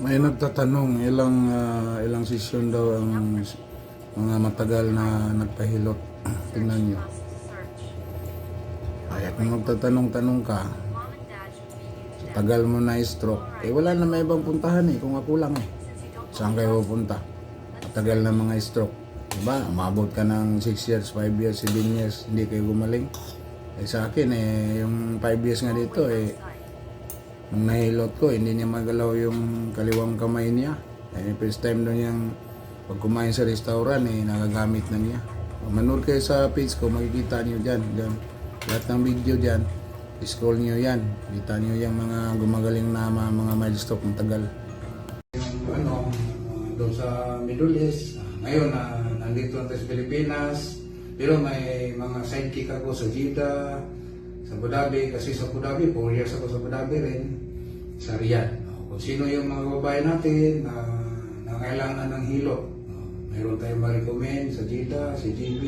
May nagtatanong ilang sesyon daw ang mga matagal na nagpahilot. Tingnan nyo. Kaya kung magtatanong-tanong ka, sa tagal mo na stroke, wala na may ibang puntahan kung ako lang Saan kayo pupunta? Matagal na mga stroke. Diba? Umabot ka ng 6 years, 5 years, 7 years, hindi kayo gumaling. Sa akin yung 5 years nga dito nung nahilot ko, hindi niya magalaw yung kaliwang kamay niya. First time doon yung pag kumain sa restaurant, nagagamit na niya. Manood kayo sa page ko, makikita niyo dyan. Lahat ng video dyan, scroll niyo yan. Kita niyo yung mga gumagaling na mga milestone ng tagal. Yung doon sa Middle East, ngayon nandito natin sa Pilipinas, pero may mga sidekick ako sa Jeddah, sa Abu Dhabi, kasi sa Abu Dhabi, 4 years ako sa Abu Dhabi rin, sa Riyadh. Kung sino yung mga babae natin na kailangan ng hilot, mayroon tayong ma-recommend sa Jeddah, si JB,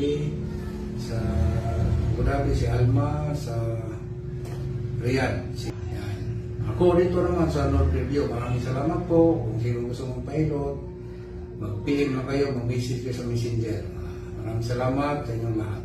sa Abu Dhabi, si Alma, sa Riyadh. Yan. Ako dito naman sa North Review, maraming salamat po. Kung sino gusto mong pilot, mag-PM na kayo, mag-message kayo sa Messenger. Maraming salamat sa inyong lahat.